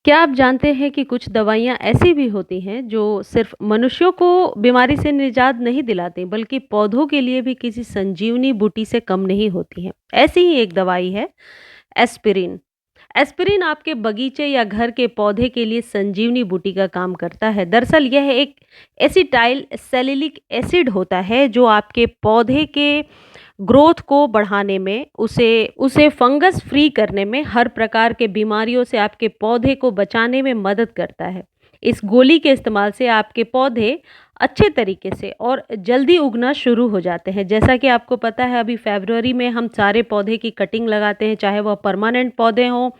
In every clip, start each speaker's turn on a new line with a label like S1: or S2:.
S1: क्या आप जानते हैं कि कुछ दवाइयाँ ऐसी भी होती हैं जो सिर्फ मनुष्यों को बीमारी से निजात नहीं दिलाती बल्कि पौधों के लिए भी किसी संजीवनी बूटी से कम नहीं होती हैं। ऐसी ही एक दवाई है एस्पिरिन। एस्पिरिन आपके बगीचे या घर के पौधे के लिए संजीवनी बूटी का काम करता है। दरअसल यह एक एसिटाइल सैलिसिलिक एसिड होता है जो आपके पौधे के ग्रोथ को बढ़ाने में, उसे उसे फंगस फ्री करने में, हर प्रकार के बीमारियों से आपके पौधे को बचाने में मदद करता है। इस गोली के इस्तेमाल से आपके पौधे अच्छे तरीके से और जल्दी उगना शुरू हो जाते हैं। जैसा कि आपको पता है, अभी फ़रवरी में हम सारे पौधे की कटिंग लगाते हैं, चाहे वह परमानेंट पौधे हों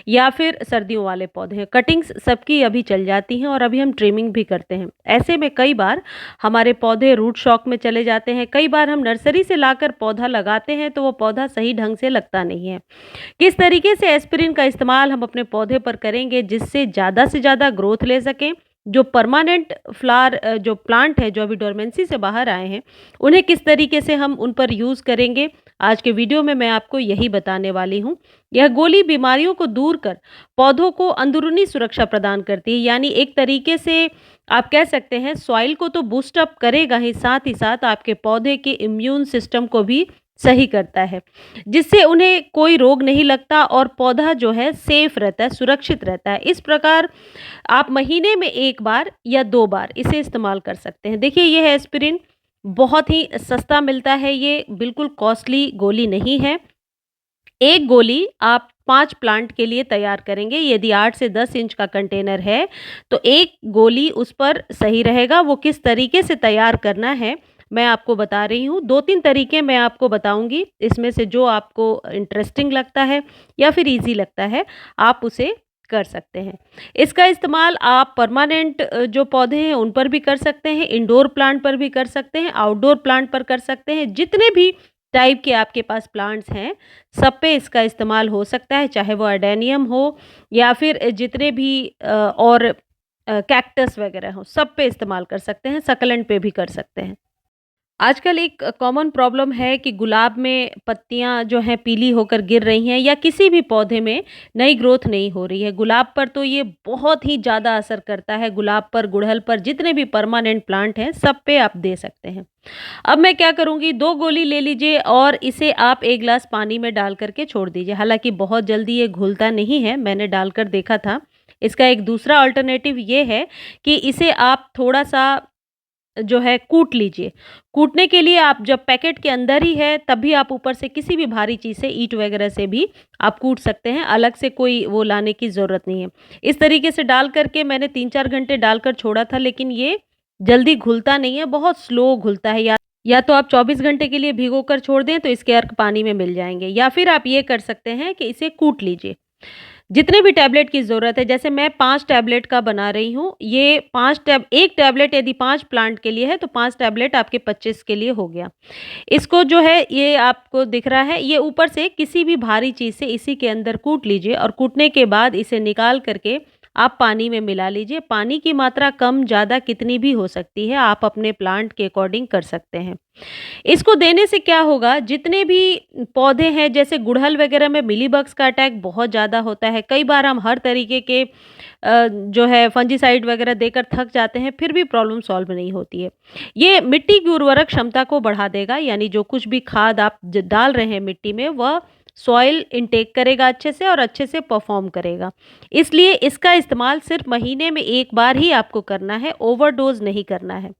S1: या फिर सर्दियों वाले पौधे हैं। कटिंग्स सबकी अभी चल जाती हैं और अभी हम ट्रिमिंग भी करते हैं। ऐसे में कई बार हमारे पौधे रूट शॉक में चले जाते हैं। कई बार हम नर्सरी से लाकर पौधा लगाते हैं तो वो पौधा सही ढंग से लगता नहीं है। किस तरीके से एस्पिरिन का इस्तेमाल हम अपने पौधे पर करेंगे जिससे ज़्यादा से ज़्यादा ग्रोथ ले सकें, जो परमानेंट फ्लावर जो प्लांट है जो अभी डोरमेंसी से बाहर आए हैं, उन्हें किस तरीके से हम उन पर यूज़ करेंगे, आज के वीडियो में मैं आपको यही बताने वाली हूँ। यह गोली बीमारियों को दूर कर पौधों को अंदरूनी सुरक्षा प्रदान करती है, यानी एक तरीके से आप कह सकते हैं सॉइल को तो बूस्ट अप करेगा ही साथ आपके पौधे के इम्यून सिस्टम को भी सही करता है, जिससे उन्हें कोई रोग नहीं लगता और पौधा जो है सेफ रहता है, सुरक्षित रहता है। इस प्रकार आप महीने में 1 बार या 2 बार इसे इस्तेमाल कर सकते हैं। देखिए, ये है एस्पिरिन, बहुत ही सस्ता मिलता है, ये बिल्कुल कॉस्टली गोली नहीं है। एक गोली आप 5 प्लांट के लिए तैयार करेंगे। यदि 8 से 10 इंच का कंटेनर है, तो 1 गोली उस पर सही रहेगा। वो किस तरीके से तैयार करना है, मैं आपको बता रही हूँ। 2-3 तरीके मैं आपको बताऊँगी, इसमें से जो आपको इंटरेस्टिंग लगता है या फिर ईज़ी लगता है, आप उसे कर सकते हैं। इसका इस्तेमाल आप परमानेंट जो पौधे हैं, उन पर भी कर सकते हैं, इंडोर प्लांट पर भी कर सकते हैं, आउटडोर प्लांट पर कर सकते हैं। जितने भी टाइप के आपके पास प्लांट्स हैं, सब पे इसका इस्तेमाल हो सकता है, चाहे वो अडेनियम हो या फिर जितने भी और कैक्टस वगैरह हो, सब पे इस्तेमाल कर सकते हैं, सक्लेंट पे भी कर सकते हैं। आजकल एक कॉमन प्रॉब्लम है कि गुलाब में पत्तियां जो हैं पीली होकर गिर रही हैं या किसी भी पौधे में नई ग्रोथ नहीं हो रही है। गुलाब पर तो ये बहुत ही ज़्यादा असर करता है। गुलाब पर, गुड़हल पर, जितने भी परमानेंट प्लांट हैं, सब पे आप दे सकते हैं। अब मैं क्या करूँगी, 2 गोली ले लीजिए और इसे आप 1 ग्लास पानी में डाल कर के छोड़ दीजिए। हालाँकि बहुत जल्दी ये घुलता नहीं है, मैंने डालकर देखा था। इसका एक दूसरा अल्टरनेटिव ये है कि इसे आप थोड़ा-सा जो है कूट लीजिए। कूटने के लिए आप जब पैकेट के अंदर ही है तब भी आप ऊपर से किसी भी भारी चीज़ से, ईंट वगैरह से भी आप कूट सकते हैं, अलग से कोई वो लाने की ज़रूरत नहीं है। इस तरीके से डाल कर के मैंने 3-4 घंटे डालकर छोड़ा था, लेकिन ये जल्दी घुलता नहीं है, बहुत स्लो घुलता है। या तो आप 24 घंटे के लिए भिगो कर छोड़ दें तो इसके अर्क पानी में मिल जाएँगे, या फिर आप ये कर सकते हैं कि इसे कूट लीजिए। जितने भी टैबलेट की ज़रूरत है, जैसे मैं 5 टैबलेट का बना रही हूँ, ये 1 टैबलेट यदि 5 प्लांट के लिए है, तो 5 टैबलेट आपके 25 के लिए हो गया। इसको जो है, ये आपको दिख रहा है, ये ऊपर से किसी भी भारी चीज़ से इसी के अंदर कूट लीजिए और कूटने के बाद इसे निकाल करके आप पानी में मिला लीजिए। पानी की मात्रा कम ज़्यादा कितनी भी हो सकती है, आप अपने प्लांट के अकॉर्डिंग कर सकते हैं। इसको देने से क्या होगा, जितने भी पौधे हैं, जैसे गुड़हल वगैरह में मिलीबग्स का अटैक बहुत ज़्यादा होता है। कई बार हम हर तरीके के जो है फंजीसाइड वगैरह देकर थक जाते हैं, फिर भी प्रॉब्लम सॉल्व नहीं होती है। ये मिट्टी की उर्वरक क्षमता को बढ़ा देगा, यानी जो कुछ भी खाद आप डाल रहे हैं मिट्टी में, वह सॉइल इनटेक करेगा अच्छे से और अच्छे से परफॉर्म करेगा। इसलिए इसका इस्तेमाल सिर्फ महीने में 1 बार ही आपको करना है, ओवरडोज नहीं करना है।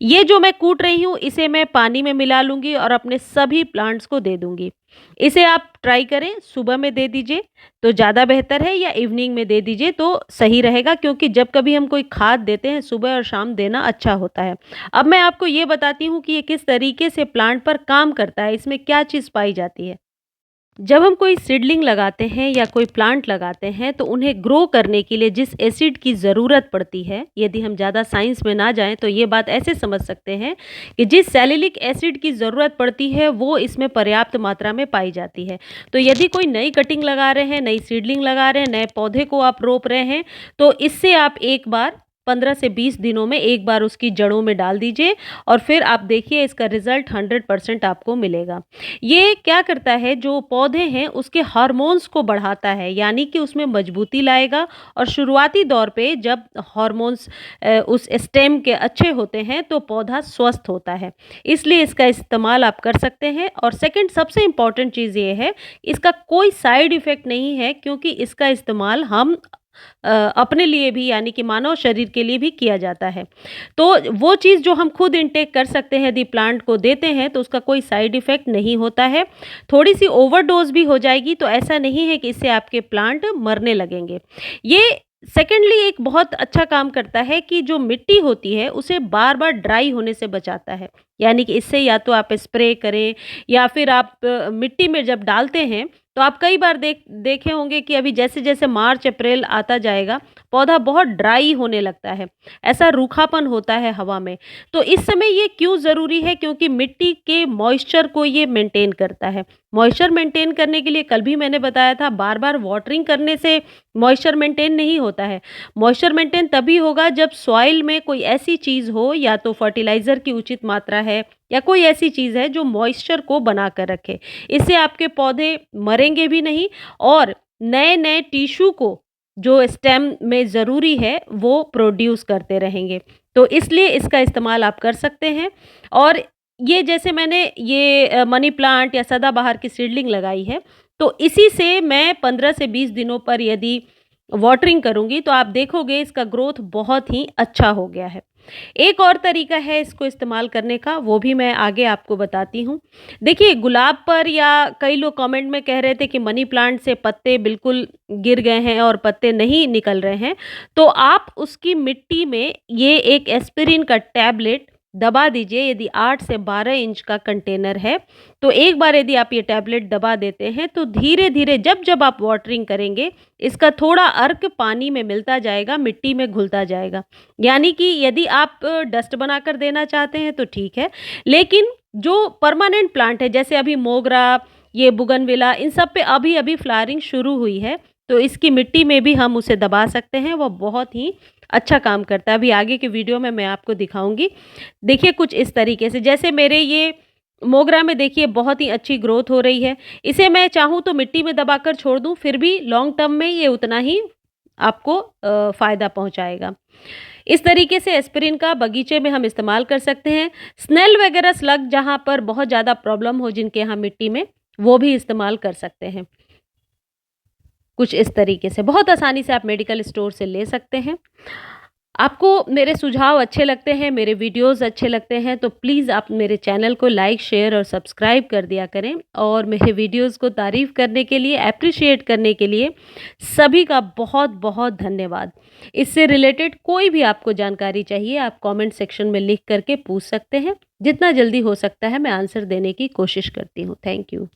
S1: ये जो मैं कूट रही हूँ, इसे मैं पानी में मिला लूँगी और अपने सभी प्लांट्स को दे दूँगी। इसे आप ट्राई करें, सुबह में दे दीजिए तो ज़्यादा बेहतर है, या इवनिंग में दे दीजिए तो सही रहेगा, क्योंकि जब कभी हम कोई खाद देते हैं, सुबह और शाम देना अच्छा होता है। अब मैं आपको ये बताती हूँ कि ये किस तरीके से प्लांट पर काम करता है, इसमें क्या चीज़ पाई जाती है। जब हम कोई सीडलिंग लगाते हैं या कोई प्लांट लगाते हैं, तो उन्हें ग्रो करने के लिए जिस एसिड की ज़रूरत पड़ती है, यदि हम ज़्यादा साइंस में ना जाएं तो ये बात ऐसे समझ सकते हैं कि जिस सैलिसिलिक एसिड की ज़रूरत पड़ती है, वो इसमें पर्याप्त मात्रा में पाई जाती है। तो यदि कोई नई कटिंग लगा रहे हैं, नई सीडलिंग लगा रहे हैं, नए पौधे को आप रोप रहे हैं, तो इससे आप 1 बार 15 से 20 दिनों में एक बार उसकी जड़ों में डाल दीजिए और फिर आप देखिए इसका रिज़ल्ट 100% आपको मिलेगा। ये क्या करता है, जो पौधे हैं उसके हार्मोन्स को बढ़ाता है, यानी कि उसमें मजबूती लाएगा और शुरुआती दौर पे जब हार्मोन्स उस स्टेम के अच्छे होते हैं तो पौधा स्वस्थ होता है। इसलिए इसका इस्तेमाल आप कर सकते हैं। और सेकंड सबसे इम्पोर्टेंट चीज़ ये है, इसका कोई साइड इफ़ेक्ट नहीं है, क्योंकि इसका इस्तेमाल हम अपने लिए भी, यानी कि मानव शरीर के लिए भी किया जाता है। तो वो चीज़ जो हम खुद इनटेक कर सकते हैं, यदि प्लांट को देते हैं तो उसका कोई साइड इफ़ेक्ट नहीं होता है। थोड़ी-सी ओवरडोज़ भी हो जाएगी तो ऐसा नहीं है कि इससे आपके प्लांट मरने लगेंगे। ये सेकेंडली एक बहुत अच्छा काम करता है कि जो मिट्टी होती है उसे बार-बार ड्राई होने से बचाता है। यानी कि इससे या तो आप स्प्रे करें या फिर आप मिट्टी में जब डालते हैं तो आप कई बार देखे होंगे कि अभी जैसे-जैसे मार्च अप्रैल आता जाएगा, पौधा बहुत ड्राई होने लगता है। ऐसा रूखापन होता है हवा में। तो इस समय ये क्यों ज़रूरी है? क्योंकि मिट्टी के मॉइस्चर को ये मेंटेन करता है। मॉइस्चर मेंटेन करने के लिए कल भी मैंने बताया था, बार-बार वाटरिंग करने से मॉइस्चर मेंटेन नहीं होता है। मॉइस्चर मेंटेन तभी होगा जब सॉइल में कोई ऐसी चीज़ हो, या तो फर्टिलाइज़र की उचित मात्रा है या कोई ऐसी चीज़ है जो मॉइस्चर को बना कर रखे। इससे आपके पौधे मरेंगे भी नहीं और नए-नए टिश्यू को, जो स्टेम में ज़रूरी है, वो प्रोड्यूस करते रहेंगे। तो इसलिए इसका इस्तेमाल आप कर सकते हैं। और ये जैसे मैंने ये मनी प्लांट या सदाबहार की सीडलिंग लगाई है, तो इसी से मैं 15 से 20 दिनों पर यदि वाटरिंग करूँगी तो आप देखोगे इसका ग्रोथ बहुत ही अच्छा हो गया है। एक और तरीका है इसको इस्तेमाल करने का, वो भी मैं आगे आपको बताती हूँ। देखिए, गुलाब पर या कई लोग कमेंट में कह रहे थे कि मनी प्लांट से पत्ते बिल्कुल गिर गए हैं और पत्ते नहीं निकल रहे हैं, तो आप उसकी मिट्टी में ये एक एस्पिरिन का टैबलेट दबा दीजिए। यदि 8 से 12 इंच का कंटेनर है, तो एक बार यदि आप ये टैबलेट दबा देते हैं तो धीरे-धीरे जब-जब आप वाटरिंग करेंगे, इसका थोड़ा अर्क पानी में मिलता जाएगा, मिट्टी में घुलता जाएगा। यानी कि यदि आप डस्ट बनाकर देना चाहते हैं तो ठीक है, लेकिन जो परमानेंट प्लांट है, जैसे अभी मोगरा, ये बुगनविला, इन सब पे अभी-अभी फ्लावरिंग शुरू हुई है, तो इसकी मिट्टी में भी हम उसे दबा सकते हैं, वो बहुत ही अच्छा काम करता है। अभी आगे के वीडियो में मैं आपको दिखाऊँगी। देखिए कुछ इस तरीके से, जैसे मेरे ये मोगरा में देखिए बहुत ही अच्छी ग्रोथ हो रही है। इसे मैं चाहूँ तो मिट्टी में दबाकर छोड़ दूँ, फिर भी लॉन्ग टर्म में ये उतना ही आपको फ़ायदा पहुँचाएगा। इस तरीके से एस्पिरिन का बगीचे में हम इस्तेमाल कर सकते हैं। स्नेल वगैरह स्लग जहाँ पर बहुत ज़्यादा प्रॉब्लम हो जिनके यहाँ मिट्टी में, वो भी इस्तेमाल कर सकते हैं। कुछ इस तरीके से बहुत आसानी से आप मेडिकल स्टोर से ले सकते हैं। आपको मेरे सुझाव अच्छे लगते हैं, मेरे वीडियोज़ अच्छे लगते हैं, तो प्लीज़ आप मेरे चैनल को लाइक, शेयर और सब्सक्राइब कर दिया करें। और मेरे वीडियोज़ को तारीफ़ करने के लिए, एप्रिशिएट करने के लिए सभी का बहुत-बहुत धन्यवाद। इससे रिलेटेड कोई भी आपको जानकारी चाहिए, आप कमेंट सेक्शन में लिख कर के पूछ सकते हैं। जितना जल्दी हो सकता है मैं आंसर देने की कोशिश करती हूँ। Thank you.